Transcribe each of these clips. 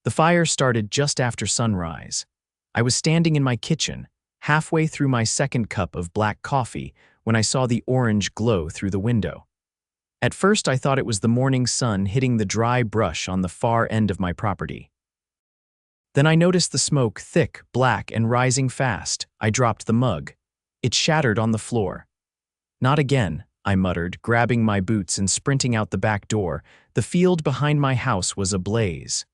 The fire started just after sunrise. I was standing in my kitchen, halfway through my second cup of black coffee, when I saw the orange glow through the window. At first I thought it was the morning sun hitting the dry brush on the far end of my property. Then I noticed the smoke thick, black, and rising fast. I dropped the mug. It shattered on the floor. "Not again," I muttered, grabbing my boots and sprinting out the back door. The field behind my house was ablaze.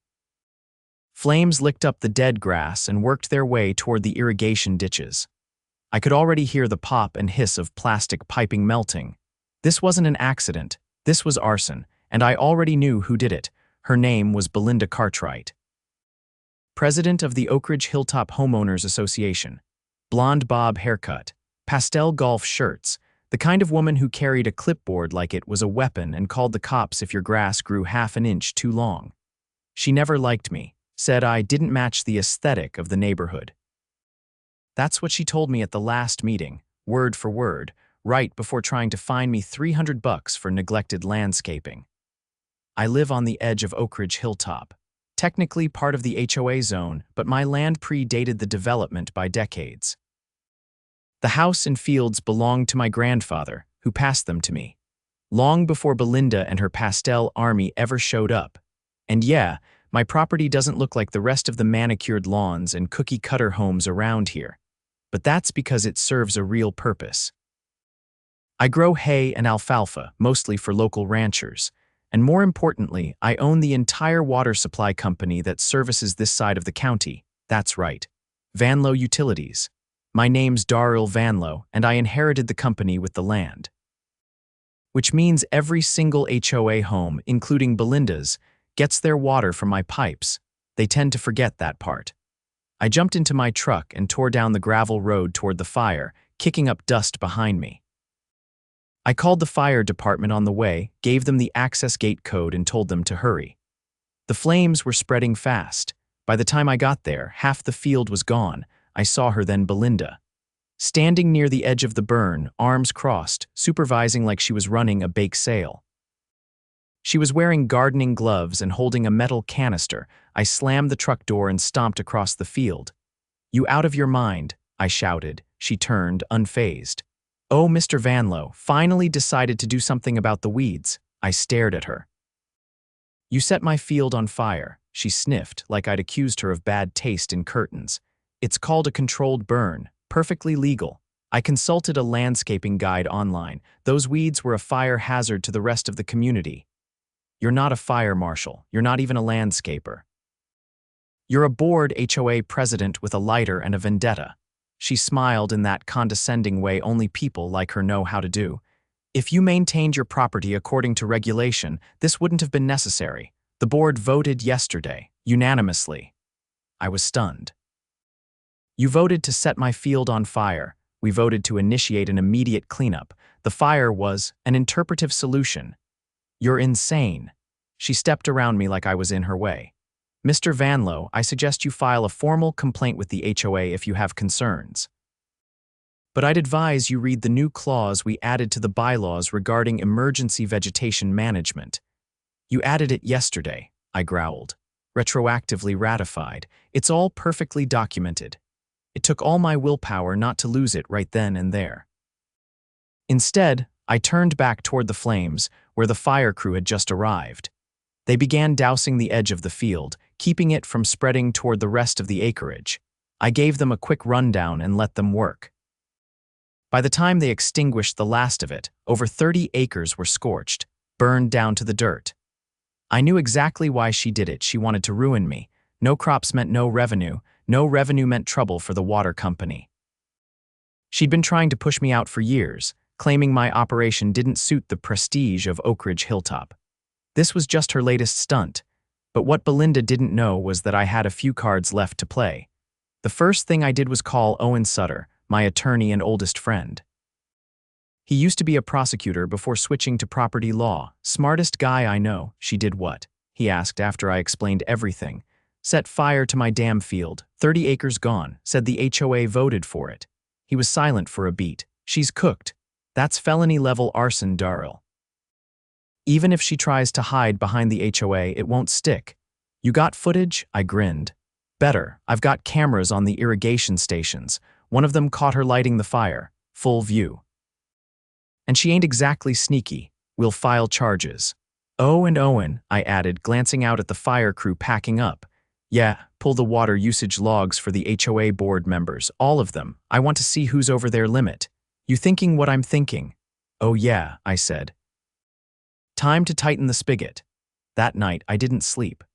Flames licked up the dead grass and worked their way toward the irrigation ditches. I could already hear the pop and hiss of plastic piping melting. This wasn't an accident. This was arson, and I already knew who did it. Her name was Belinda Cartwright, president of the Oak Ridge Hilltop Homeowners Association. Blonde bob haircut, pastel golf shirts, the kind of woman who carried a clipboard like it was a weapon and called the cops if your grass grew half an inch too long. She never liked me, said I didn't match the aesthetic of the neighborhood. That's what she told me at the last meeting, word for word, right before trying to fine me $300 for neglected landscaping. I live on the edge of Oak Ridge Hilltop, technically part of the HOA zone, but my land predated the development by decades. The house and fields belonged to my grandfather, who passed them to me, long before Belinda and her pastel army ever showed up. And yeah, my property doesn't look like the rest of the manicured lawns and cookie-cutter homes around here, but that's because it serves a real purpose. I grow hay and alfalfa, mostly for local ranchers, and more importantly, I own the entire water supply company that services this side of the county. That's right, Vanlow Utilities. My name's Daryl Vanlow, and I inherited the company with the land. Which means every single HOA home, including Belinda's, gets their water from my pipes. They tend to forget that part. I jumped into my truck and tore down the gravel road toward the fire, kicking up dust behind me. I called the fire department on the way, gave them the access gate code and told them to hurry. The flames were spreading fast. By the time I got there, half the field was gone. I saw her then, Belinda, standing near the edge of the burn, arms crossed, supervising like she was running a bake sale. She was wearing gardening gloves and holding a metal canister. I slammed the truck door and stomped across the field. "You out of your mind," I shouted. She turned, unfazed. "Oh, Mr. Vanlow, finally decided to do something about the weeds." I stared at her. "You set my field on fire," she sniffed, like I'd accused her of bad taste in curtains. "It's called a controlled burn, perfectly legal. I consulted a landscaping guide online. Those weeds were a fire hazard to the rest of the community. You're not a fire marshal. You're not even a landscaper. You're a bored HOA president with a lighter and a vendetta." She smiled in that condescending way only people like her know how to do. "If you maintained your property according to regulation, this wouldn't have been necessary. The board voted yesterday, unanimously." I was stunned. "You voted to set my field on fire. We voted to initiate an immediate cleanup. The fire was an interpretive solution. You're insane." She stepped around me like I was in her way. "Mr. Vanlow, I suggest you file a formal complaint with the HOA if you have concerns. But I'd advise you read the new clause we added to the bylaws regarding emergency vegetation management." "You added it yesterday," I growled. "Retroactively ratified. It's all perfectly documented." It took all my willpower not to lose it right then and there. Instead, I turned back toward the flames, where the fire crew had just arrived. They began dousing the edge of the field, keeping it from spreading toward the rest of the acreage. I gave them a quick rundown and let them work. By the time they extinguished the last of it, over 30 acres were scorched, burned down to the dirt. I knew exactly why she did it. She wanted to ruin me. No crops meant no revenue. No revenue meant trouble for the water company. She'd been trying to push me out for years, claiming my operation didn't suit the prestige of Oak Ridge Hilltop. This was just her latest stunt, but what Belinda didn't know was that I had a few cards left to play. The first thing I did was call Owen Sutter, my attorney and oldest friend. He used to be a prosecutor before switching to property law. "Smartest guy I know." "She did what?" he asked after I explained everything. "Set fire to my damn field. 30 acres gone. Said the HOA voted for it." He was silent for a beat. "She's cooked. That's felony-level arson, Daryl. Even if she tries to hide behind the HOA, it won't stick. You got footage? I grinned. Better, I've got cameras on the irrigation stations. One of them caught her lighting the fire. Full view. And she ain't exactly sneaky. We'll file charges. Oh, and Owen, I added, glancing out at the fire crew packing up. Yeah, pull the water usage logs for the HOA board members, all of them. I want to see who's over their limit. You thinking what I'm thinking? Oh yeah, I said. Time to tighten the spigot. That night, I didn't sleep.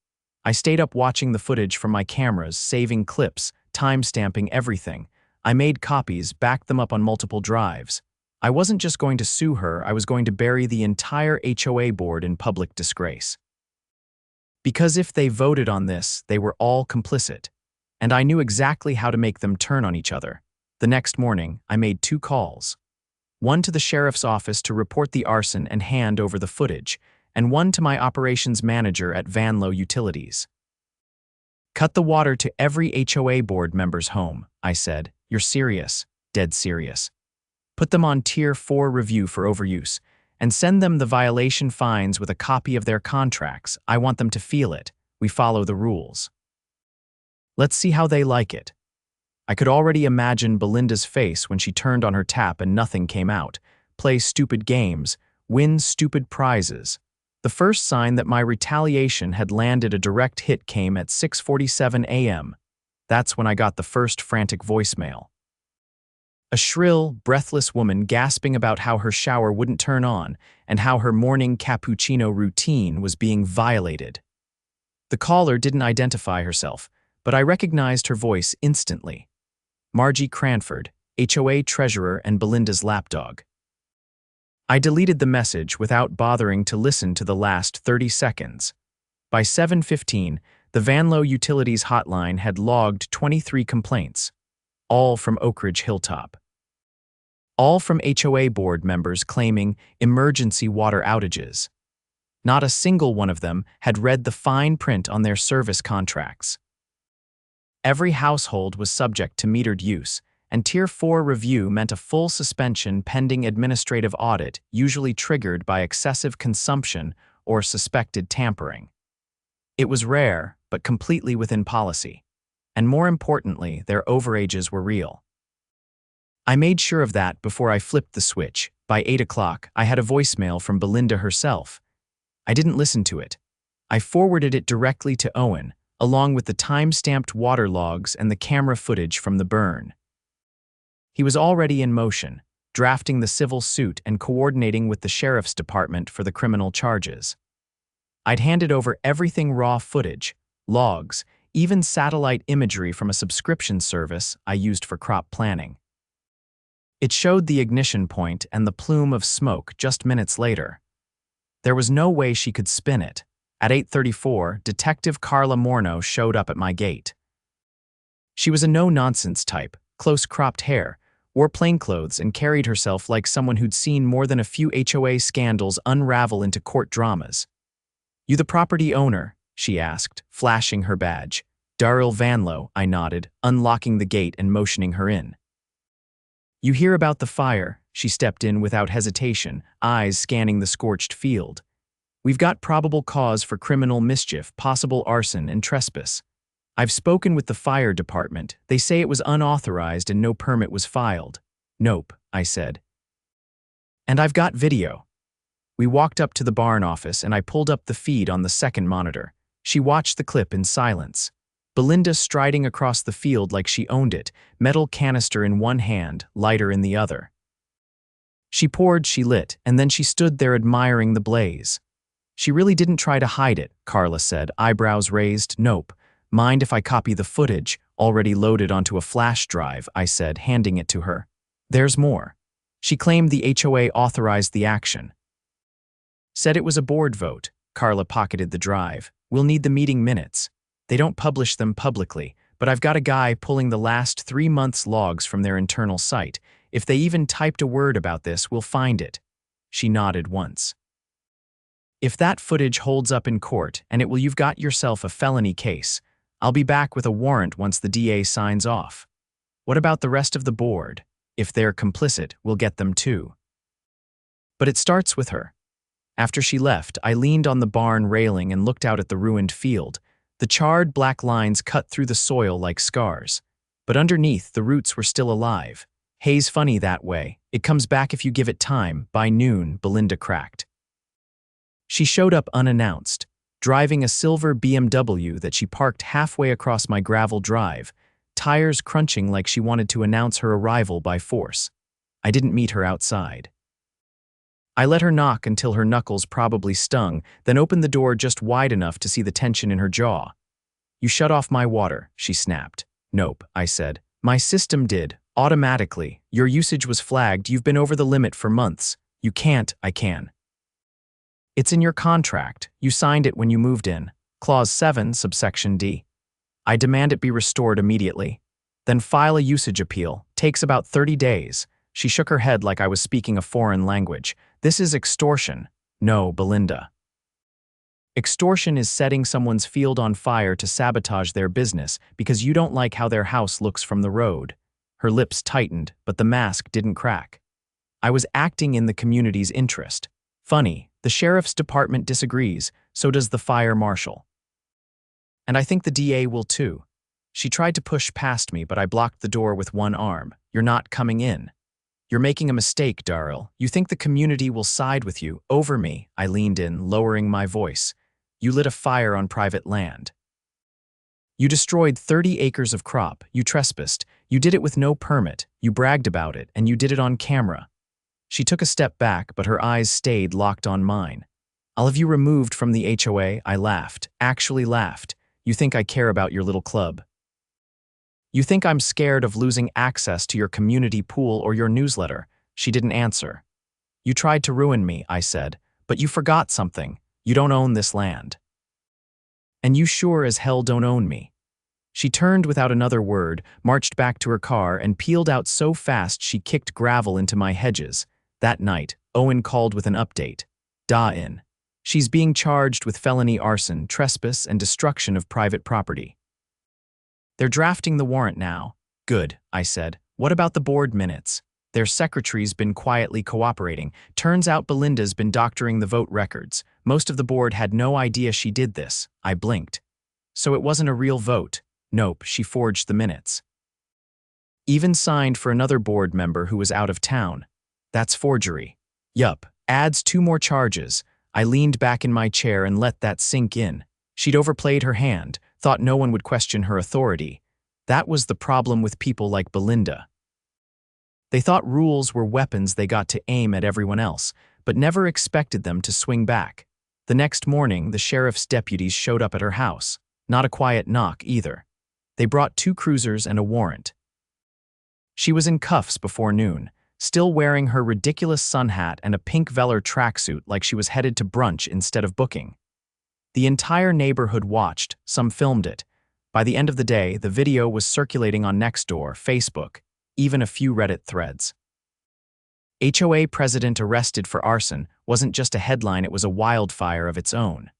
I stayed up watching the footage from my cameras, saving clips, time-stamping everything. I made copies, backed them up on multiple drives. I wasn't just going to sue her, I was going to bury the entire HOA board in public disgrace. Because if they voted on this, they were all complicit. And I knew exactly how to make them turn on each other. The next morning, I made 2 calls. One to the sheriff's office to report the arson and hand over the footage, and one to my operations manager at Vanlow Utilities. Cut the water to every HOA board member's home, I said. You're serious, dead serious. Put them on Tier 4 review for overuse, and send them the violation fines with a copy of their contracts. I want them to feel it. We follow the rules. Let's see how they like it. I could already imagine Belinda's face when she turned on her tap and nothing came out. Play stupid games, win stupid prizes. The first sign that my retaliation had landed a direct hit came at 6:47 a.m. That's when I got the first frantic voicemail. A shrill, breathless woman gasping about how her shower wouldn't turn on and how her morning cappuccino routine was being violated. The caller didn't identify herself, but I recognized her voice instantly. Margie Cranford, HOA treasurer and Belinda's lapdog. I deleted the message without bothering to listen to the last 30 seconds. By 7:15, the Vanlow Utilities hotline had logged 23 complaints, all from Oak Ridge Hilltop. All from HOA board members claiming emergency water outages. Not a single one of them had read the fine print on their service contracts. Every household was subject to metered use, and Tier 4 review meant a full suspension pending administrative audit, usually triggered by excessive consumption or suspected tampering. It was rare, but completely within policy. And more importantly, their overages were real. I made sure of that before I flipped the switch. By 8 o'clock, I had a voicemail from Belinda herself. I didn't listen to it. I forwarded it directly to Owen, along with the time-stamped water logs and the camera footage from the burn. He was already in motion, drafting the civil suit and coordinating with the sheriff's department for the criminal charges. I'd handed over everything raw footage, logs, even satellite imagery from a subscription service I used for crop planning. It showed the ignition point and the plume of smoke just minutes later. There was no way she could spin it. At 8:34, Detective Carla Morno showed up at my gate. She was a no-nonsense type, close-cropped hair, wore plainclothes and carried herself like someone who'd seen more than a few HOA scandals unravel into court dramas. "You the property owner?" she asked, flashing her badge. "Daryl Vanlow," I nodded, unlocking the gate and motioning her in. "You hear about the fire?" She stepped in without hesitation, eyes scanning the scorched field. "We've got probable cause for criminal mischief, possible arson, and trespass. I've spoken with the fire department. They say it was unauthorized and no permit was filed." "Nope," I said. "And I've got video." We walked up to the barn office and I pulled up the feed on the second monitor. She watched the clip in silence. Belinda striding across the field like she owned it, metal canister in one hand, lighter in the other. She poured, she lit, and then she stood there admiring the blaze. "She really didn't try to hide it," Carla said, eyebrows raised. "Nope. Mind if I copy the footage, already loaded onto a flash drive," I said, handing it to her. "There's more. She claimed the HOA authorized the action. Said it was a board vote." Carla pocketed the drive. "We'll need the meeting minutes. They don't publish them publicly, but I've got a guy pulling the last 3 months' logs from their internal site. If they even typed a word about this, we'll find it." She nodded once. "If that footage holds up in court, and you've got yourself a felony case, I'll be back with a warrant once the DA signs off. What about the rest of the board? If they're complicit, we'll get them too. But it starts with her." After she left, I leaned on the barn railing and looked out at the ruined field. The charred black lines cut through the soil like scars. But underneath, the roots were still alive. Hay's funny that way. It comes back if you give it time. By noon, Belinda cracked. She showed up unannounced, driving a silver BMW that she parked halfway across my gravel drive, tires crunching like she wanted to announce her arrival by force. I didn't meet her outside. I let her knock until her knuckles probably stung, then opened the door just wide enough to see the tension in her jaw. "You shut off my water," she snapped. "Nope," I said. "My system did, automatically. Your usage was flagged. You've been over the limit for months. You can't." "I can. It's in your contract. You signed it when you moved in. Clause 7, subsection D. I demand it be restored immediately. Then file a usage appeal. Takes about 30 days. She shook her head like I was speaking a foreign language. "This is extortion." "No, Belinda. Extortion is setting someone's field on fire to sabotage their business because you don't like how their house looks from the road." Her lips tightened, but the mask didn't crack. "I was acting in the community's interest. Funny, the sheriff's department disagrees, so does the fire marshal. And I think the DA will too." She tried to push past me, but I blocked the door with one arm. "You're not coming in. You're making a mistake, Daryl. You think the community will side with you, over me." I leaned in, lowering my voice. "You lit a fire on private land. You destroyed 30 acres of crop. You trespassed. You did it with no permit. You bragged about it, and you did it on camera." She took a step back, but her eyes stayed locked on mine. "I'll have you removed from the HOA," I laughed. Actually laughed. "You think I care about your little club? You think I'm scared of losing access to your community pool or your newsletter?" She didn't answer. "You tried to ruin me," I said, "but you forgot something. You don't own this land. And you sure as hell don't own me." She turned without another word, marched back to her car, and peeled out so fast she kicked gravel into my hedges. That night, Owen called with an update. "Da-in. She's being charged with felony arson, trespass, and destruction of private property. They're drafting the warrant now." "Good," I said. "What about the board minutes?" "Their secretary's been quietly cooperating. Turns out Belinda's been doctoring the vote records. Most of the board had no idea she did this." I blinked. "So it wasn't a real vote?" "Nope, she forged the minutes. Even signed for another board member who was out of town. That's forgery." "Yup, adds 2 more charges." I leaned back in my chair and let that sink in. She'd overplayed her hand, thought no one would question her authority. That was the problem with people like Belinda. They thought rules were weapons they got to aim at everyone else, but never expected them to swing back. The next morning, the sheriff's deputies showed up at her house. Not a quiet knock, either. They brought 2 cruisers and a warrant. She was in cuffs before noon, still wearing her ridiculous sun hat and a pink velour tracksuit like she was headed to brunch instead of booking. The entire neighborhood watched, some filmed it. By the end of the day, the video was circulating on Nextdoor, Facebook, even a few Reddit threads. "HOA president arrested for arson" wasn't just a headline, it was a wildfire of its own.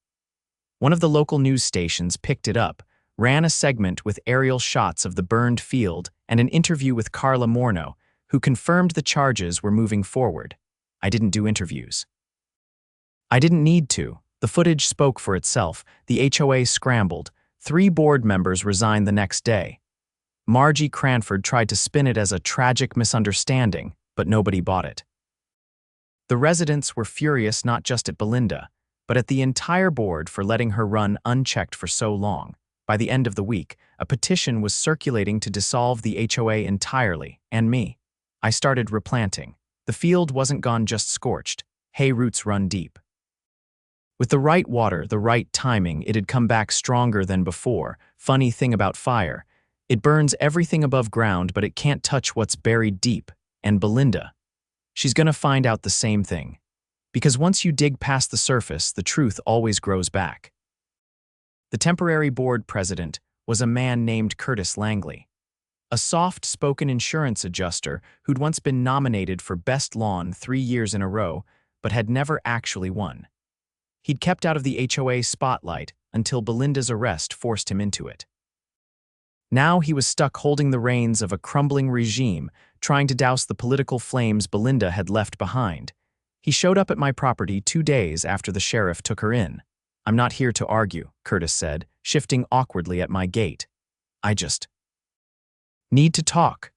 One of the local news stations picked it up, ran a segment with aerial shots of the burned field and an interview with Carla Morno, who confirmed the charges were moving forward. I didn't do interviews. I didn't need to. The footage spoke for itself. The HOA scrambled. 3 board members resigned the next day. Margie Cranford tried to spin it as a tragic misunderstanding, but nobody bought it. The residents were furious not just at Belinda, but at the entire board for letting her run unchecked for so long. By the end of the week, a petition was circulating to dissolve the HOA entirely, and me. I started replanting. The field wasn't gone just scorched. Hay roots run deep. With the right water, the right timing, it had come back stronger than before. Funny thing about fire, it burns everything above ground, but it can't touch what's buried deep. And Belinda, she's gonna find out the same thing. Because once you dig past the surface, the truth always grows back. The temporary board president was a man named Curtis Langley, a soft-spoken insurance adjuster who'd once been nominated for Best Lawn 3 years in a row, but had never actually won. He'd kept out of the HOA spotlight until Belinda's arrest forced him into it. Now he was stuck holding the reins of a crumbling regime, trying to douse the political flames Belinda had left behind. He showed up at my property 2 days after the sheriff took her in. I'm not here to argue, Curtis said, shifting awkwardly at my gate. I just need to talk.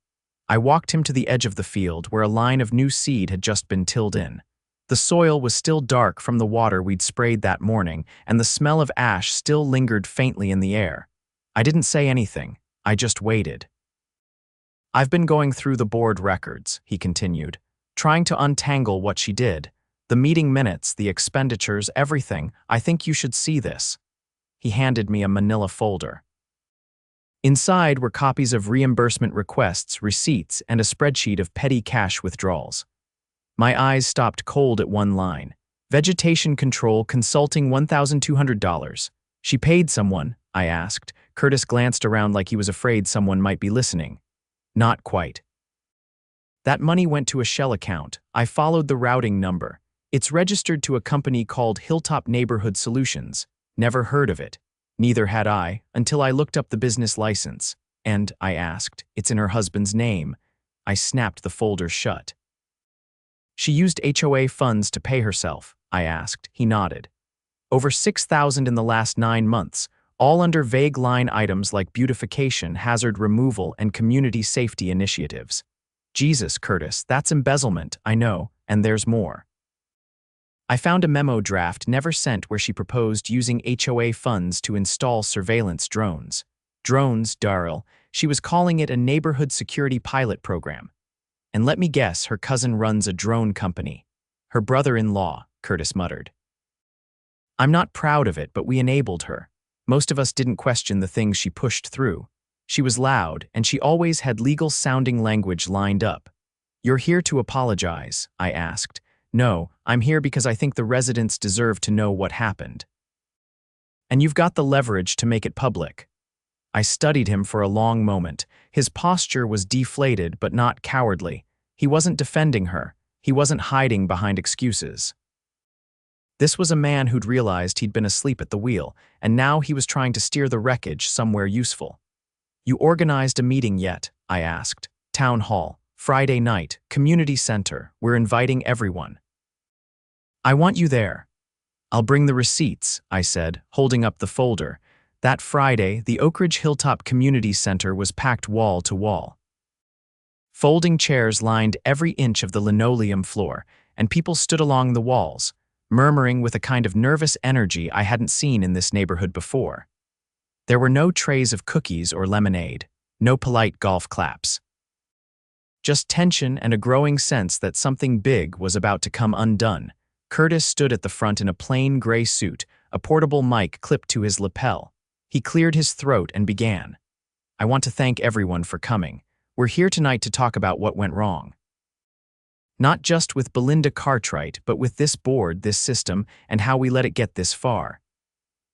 I walked him to the edge of the field where a line of new seed had just been tilled in. The soil was still dark from the water we'd sprayed that morning, and the smell of ash still lingered faintly in the air. I didn't say anything. I just waited. I've been going through the board records, he continued, trying to untangle what she did. The meeting minutes, the expenditures, everything. I think you should see this. He handed me a manila folder. Inside were copies of reimbursement requests, receipts, and a spreadsheet of petty cash withdrawals. My eyes stopped cold at one line. Vegetation control consulting $1,200. She paid someone, I asked. Curtis glanced around like he was afraid someone might be listening. Not quite. That money went to a shell account. I followed the routing number. It's registered to a company called Hilltop Neighborhood Solutions. Never heard of it. Neither had I, until I looked up the business license. And, I asked, it's in her husband's name. I snapped the folder shut. She used HOA funds to pay herself, I asked. He nodded. Over $6,000 in the last 9 months, all under vague line items like beautification, hazard removal, and community safety initiatives. Jesus, Curtis, that's embezzlement, I know, and there's more. I found a memo draft never sent where she proposed using HOA funds to install surveillance drones. Drones, Daryl. She was calling it a neighborhood security pilot program. And let me guess, her cousin runs a drone company. Her brother-in-law, Curtis muttered. I'm not proud of it, but we enabled her. Most of us didn't question the things she pushed through. She was loud, and she always had legal-sounding language lined up. You're here to apologize, I asked. No, I'm here because I think the residents deserve to know what happened. And you've got the leverage to make it public. I studied him for a long moment. His posture was deflated but not cowardly. He wasn't defending her. He wasn't hiding behind excuses. This was a man who'd realized he'd been asleep at the wheel, and now he was trying to steer the wreckage somewhere useful. You organized a meeting yet? I asked. Town hall, Friday night, community center. We're inviting everyone. I want you there. I'll bring the receipts, I said, holding up the folder. That Friday, the Oak Ridge Hilltop Community Center was packed wall to wall. Folding chairs lined every inch of the linoleum floor, and people stood along the walls, murmuring with a kind of nervous energy I hadn't seen in this neighborhood before. There were no trays of cookies or lemonade, no polite golf claps. Just tension and a growing sense that something big was about to come undone. Curtis stood at the front in a plain gray suit, a portable mic clipped to his lapel. He cleared his throat and began. I want to thank everyone for coming. We're here tonight to talk about what went wrong. Not just with Belinda Cartwright, but with this board, this system, and how we let it get this far.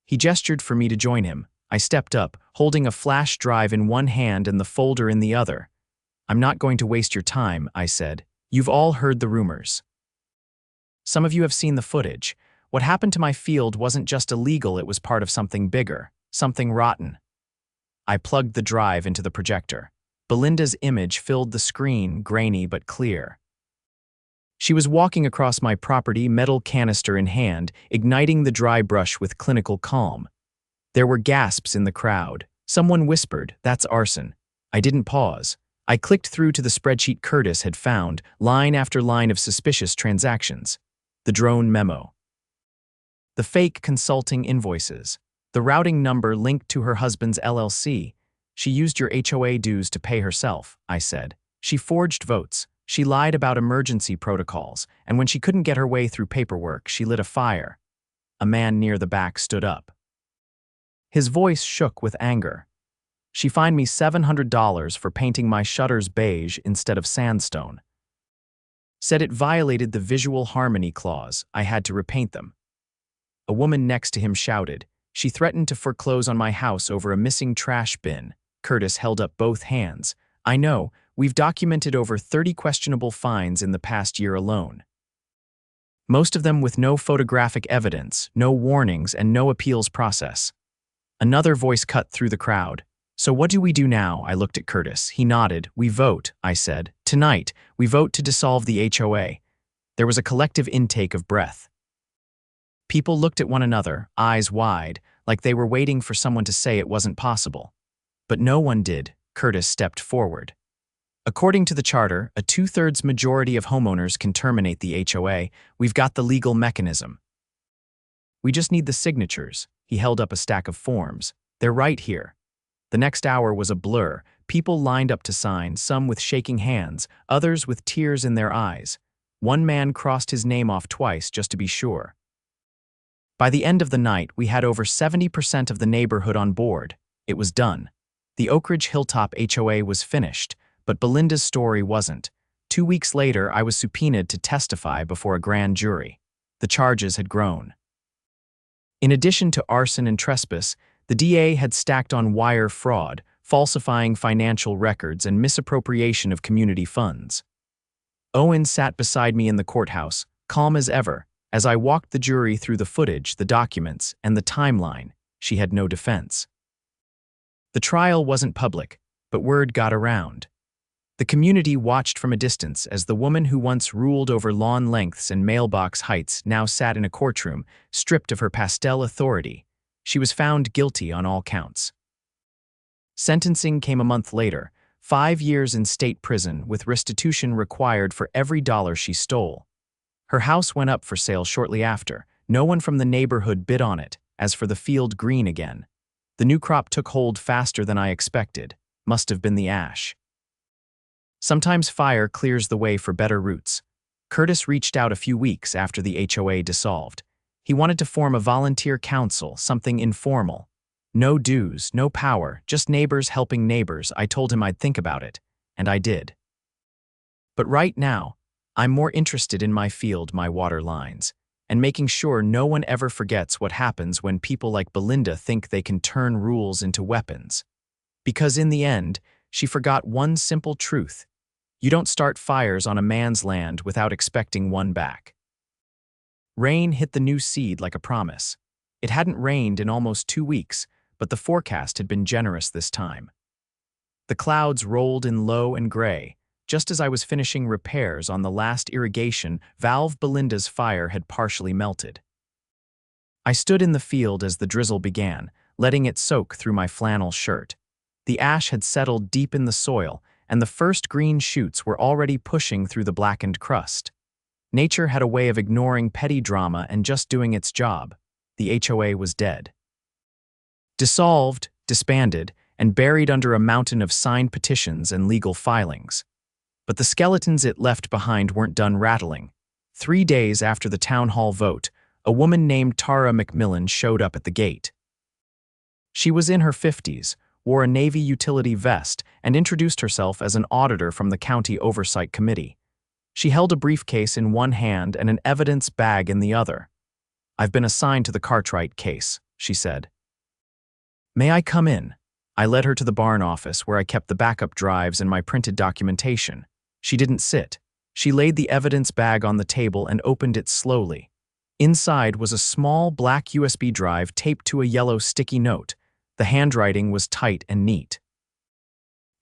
He gestured for me to join him. I stepped up, holding a flash drive in one hand and the folder in the other. I'm not going to waste your time, I said. You've all heard the rumors. Some of you have seen the footage. What happened to my field wasn't just illegal, it was part of something bigger. Something rotten. I plugged the drive into the projector. Belinda's image filled the screen, grainy but clear. She was walking across my property, metal canister in hand, igniting the dry brush with clinical calm. There were gasps in the crowd. Someone whispered, "That's arson." I didn't pause. I clicked through to the spreadsheet Curtis had found, line after line of suspicious transactions. The drone memo. The fake consulting invoices. The routing number linked to her husband's LLC. She used your HOA dues to pay herself, I said. She forged votes. She lied about emergency protocols, and when she couldn't get her way through paperwork, she lit a fire. A man near the back stood up. His voice shook with anger. She fined me $700 for painting my shutters beige instead of sandstone. Said it violated the visual harmony clause. I had to repaint them. A woman next to him shouted. She threatened to foreclose on my house over a missing trash bin. Curtis held up both hands. I know, we've documented over 30 questionable finds in the past year alone. Most of them with no photographic evidence, no warnings, and no appeals process. Another voice cut through the crowd. So what do we do now? I looked at Curtis. He nodded. We vote, I said. Tonight, we vote to dissolve the HOA. There was a collective intake of breath. People looked at one another, eyes wide, like they were waiting for someone to say it wasn't possible. But no one did. Curtis stepped forward. According to the charter, a 2/3 majority of homeowners can terminate the HOA. We've got the legal mechanism. We just need the signatures. He held up a stack of forms. They're right here. The next hour was a blur. People lined up to sign, some with shaking hands, others with tears in their eyes. One man crossed his name off twice just to be sure. By the end of the night, we had over 70% of the neighborhood on board. It was done. The Oak Ridge Hilltop HOA was finished, but Belinda's story wasn't. 2 weeks later, I was subpoenaed to testify before a grand jury. The charges had grown. In addition to arson and trespass, the DA had stacked on wire fraud, falsifying financial records, and misappropriation of community funds. Owen sat beside me in the courthouse, calm as ever. As I walked the jury through the footage, the documents, and the timeline, she had no defense. The trial wasn't public, but word got around. The community watched from a distance as the woman who once ruled over lawn lengths and mailbox heights now sat in a courtroom, stripped of her pastel authority. She was found guilty on all counts. Sentencing came a month later, 5 years in state prison with restitution required for every dollar she stole. Her house went up for sale shortly after. No one from the neighborhood bid on it. As for the field green again, the new crop took hold faster than I expected. Must have been the ash. Sometimes fire clears the way for better roots. Curtis reached out a few weeks after the HOA dissolved. He wanted to form a volunteer council, something informal. No dues, no power, just neighbors helping neighbors. I told him I'd think about it, and I did. But right now, I'm more interested in my field, my water lines, and making sure no one ever forgets what happens when people like Belinda think they can turn rules into weapons. Because in the end, she forgot one simple truth. You don't start fires on a man's land without expecting one back. Rain hit the new seed like a promise. It hadn't rained in almost 2 weeks, but the forecast had been generous this time. The clouds rolled in low and gray. Just as I was finishing repairs on the last irrigation valve, Belinda's fire had partially melted. I stood in the field as the drizzle began, letting it soak through my flannel shirt. The ash had settled deep in the soil, and the first green shoots were already pushing through the blackened crust. Nature had a way of ignoring petty drama and just doing its job. The HOA was dead. Dissolved, disbanded, and buried under a mountain of signed petitions and legal filings. But the skeletons it left behind weren't done rattling. 3 days after the town hall vote, a woman named Tara McMillan showed up at the gate. She was in her 50s, wore a Navy utility vest, and introduced herself as an auditor from the County Oversight Committee. She held a briefcase in one hand and an evidence bag in the other. "I've been assigned to the Cartwright case," she said. "May I come in?" I led her to the barn office where I kept the backup drives and my printed documentation. She didn't sit. She laid the evidence bag on the table and opened it slowly. Inside was a small black USB drive taped to a yellow sticky note. The handwriting was tight and neat.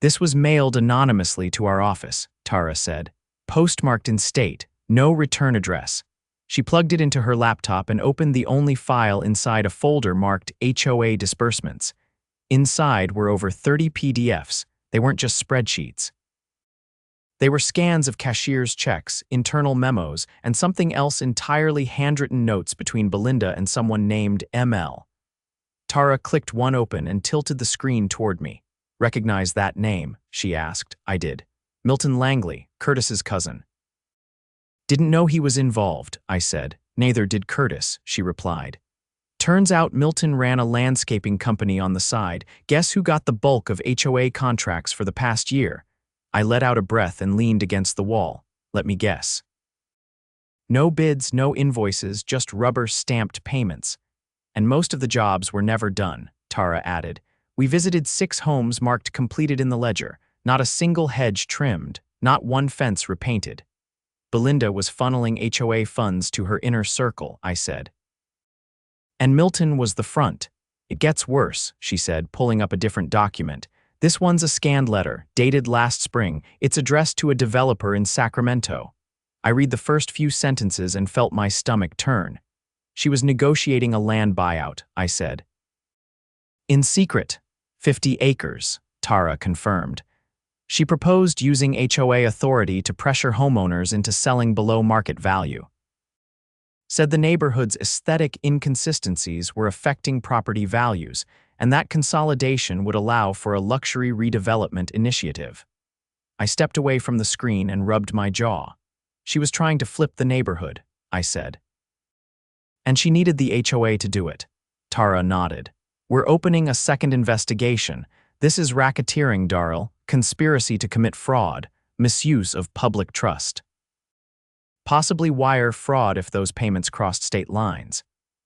"This was mailed anonymously to our office," Tara said. "Postmarked in state, no return address." She plugged it into her laptop and opened the only file inside, a folder marked HOA disbursements. Inside were over 30 PDFs. They weren't just spreadsheets. They were scans of cashier's checks, internal memos, and something else entirely, handwritten notes between Belinda and someone named ML. Tara clicked one open and tilted the screen toward me. "Recognize that name?" she asked. I did. "Milton Langley, Curtis's cousin." "Didn't know he was involved," I said. "Neither did Curtis," she replied. "Turns out Milton ran a landscaping company on the side. Guess who got the bulk of HOA contracts for the past year?" I let out a breath and leaned against the wall. "Let me guess." "No bids, no invoices, just rubber-stamped payments. And most of the jobs were never done," Tara added. "We visited 6 homes marked completed in the ledger, not a single hedge trimmed, not one fence repainted." Belinda was funneling HOA funds to her inner circle, I said. "And Milton was the front. It gets worse," she said, pulling up a different document. "This one's a scanned letter, dated last spring. It's addressed to a developer in Sacramento." I read the first few sentences and felt my stomach turn. She was negotiating a land buyout, I said. In secret, 50 acres, Tara confirmed. She proposed using HOA authority to pressure homeowners into selling below market value. Said the neighborhood's aesthetic inconsistencies were affecting property values, and that consolidation would allow for a luxury redevelopment initiative. I stepped away from the screen and rubbed my jaw. She was trying to flip the neighborhood, I said. And she needed the HOA to do it. Tara nodded. We're opening a second investigation. This is racketeering, Daryl, conspiracy to commit fraud, misuse of public trust. Possibly wire fraud if those payments crossed state lines.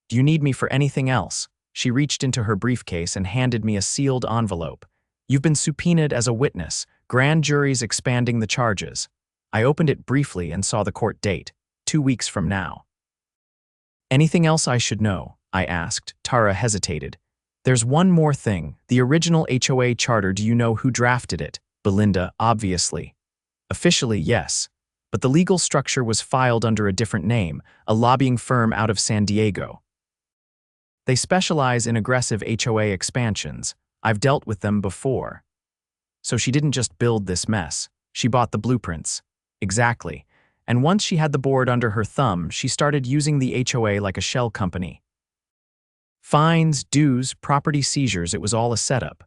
Do you need me for anything else? She reached into her briefcase and handed me a sealed envelope. You've been subpoenaed as a witness. Grand jury's expanding the charges. I opened it briefly and saw the court date, 2 weeks from now. Anything else I should know? I asked. Tara hesitated. There's one more thing. The original HOA charter, do you know who drafted it? Belinda, obviously. Officially, yes. But the legal structure was filed under a different name, a lobbying firm out of San Diego. They specialize in aggressive HOA expansions. I've dealt with them before. So she didn't just build this mess. She bought the blueprints. Exactly. And once she had the board under her thumb, she started using the HOA like a shell company. Fines, dues, property seizures, it was all a setup.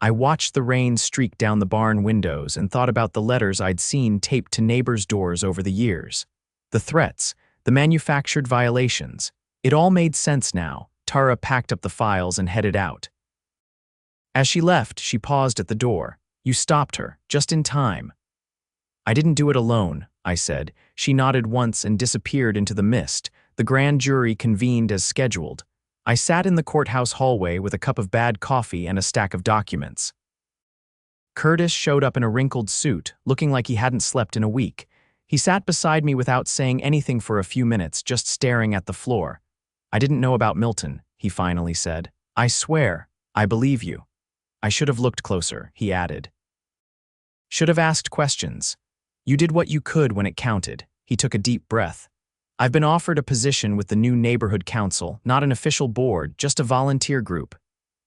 I watched the rain streak down the barn windows and thought about the letters I'd seen taped to neighbors' doors over the years. The threats, the manufactured violations. It all made sense now. Tara packed up the files and headed out. As she left, she paused at the door. You stopped her, just in time. I didn't do it alone, I said. She nodded once and disappeared into the mist. The grand jury convened as scheduled. I sat in the courthouse hallway with a cup of bad coffee and a stack of documents. Curtis showed up in a wrinkled suit, looking like he hadn't slept in a week. He sat beside me without saying anything for a few minutes, just staring at the floor. I didn't know about Milton, he finally said. I swear, I believe you. I should have looked closer, he added. Should have asked questions. You did what you could when it counted. He took a deep breath. I've been offered a position with the new neighborhood council, not an official board, just a volunteer group.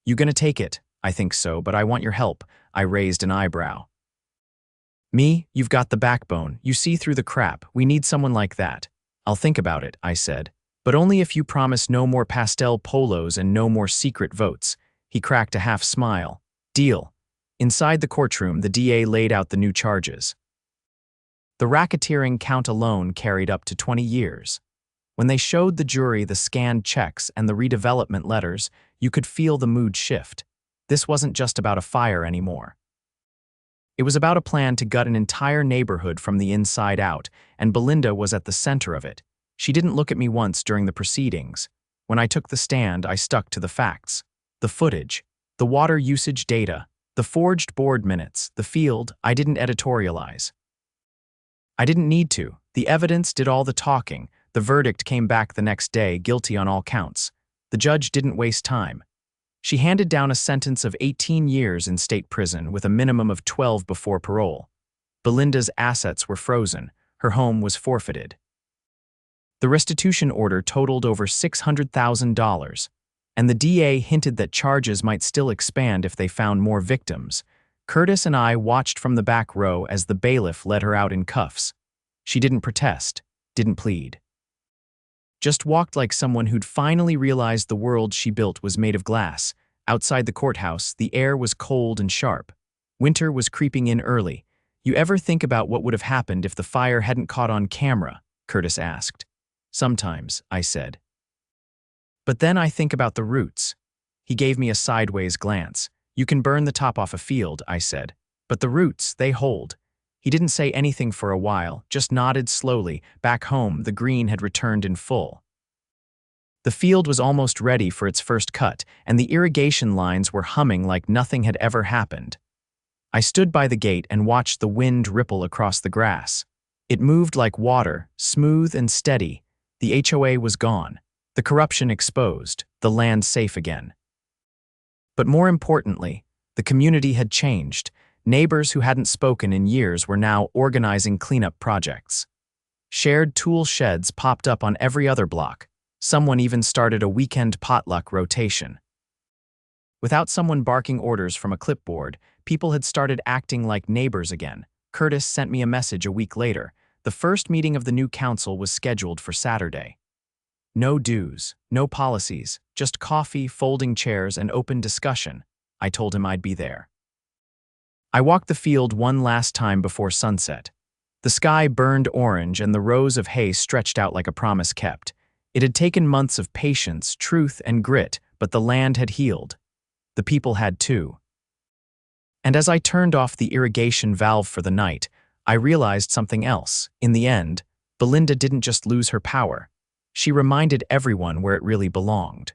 You gonna take it? I think so, but I want your help. I raised an eyebrow. Me? You've got the backbone. You see through the crap. We need someone like that. I'll think about it, I said. But only if you promise no more pastel polos and no more secret votes. He cracked a half smile. Deal. Inside the courtroom, the DA laid out the new charges. The racketeering count alone carried up to 20 years. When they showed the jury the scanned checks and the redevelopment letters, you could feel the mood shift. This wasn't just about a fire anymore. It was about a plan to gut an entire neighborhood from the inside out, and Belinda was at the center of it. She didn't look at me once during the proceedings. When I took the stand, I stuck to the facts. The footage, the water usage data, the forged board minutes, the field, I didn't editorialize. I didn't need to. The evidence did all the talking. The verdict came back the next day, guilty on all counts. The judge didn't waste time. She handed down a sentence of 18 years in state prison with a minimum of 12 before parole. Belinda's assets were frozen. Her home was forfeited. The restitution order totaled over $600,000, and the DA hinted that charges might still expand if they found more victims. Curtis and I watched from the back row as the bailiff led her out in cuffs. She didn't protest, didn't plead. Just walked like someone who'd finally realized the world she built was made of glass. Outside the courthouse, the air was cold and sharp. Winter was creeping in early. You ever think about what would have happened if the fire hadn't caught on camera? Curtis asked. Sometimes, I said. But then I think about the roots. He gave me a sideways glance. You can burn the top off a field, I said. But the roots, they hold. He didn't say anything for a while, just nodded slowly. Back home, the green had returned in full. The field was almost ready for its first cut, and the irrigation lines were humming like nothing had ever happened. I stood by the gate and watched the wind ripple across the grass. It moved like water, smooth and steady. The HOA was gone, the corruption exposed, the land safe again. But more importantly, the community had changed. Neighbors who hadn't spoken in years were now organizing cleanup projects. Shared tool sheds popped up on every other block. Someone even started a weekend potluck rotation. Without someone barking orders from a clipboard, people had started acting like neighbors again. Curtis sent me a message a week later. The first meeting of the new council was scheduled for Saturday. No dues, no policies, just coffee, folding chairs, and open discussion. I told him I'd be there. I walked the field one last time before sunset. The sky burned orange and the rows of hay stretched out like a promise kept. It had taken months of patience, truth, and grit, but the land had healed. The people had too. And as I turned off the irrigation valve for the night, I realized something else. In the end, Belinda didn't just lose her power. She reminded everyone where it really belonged.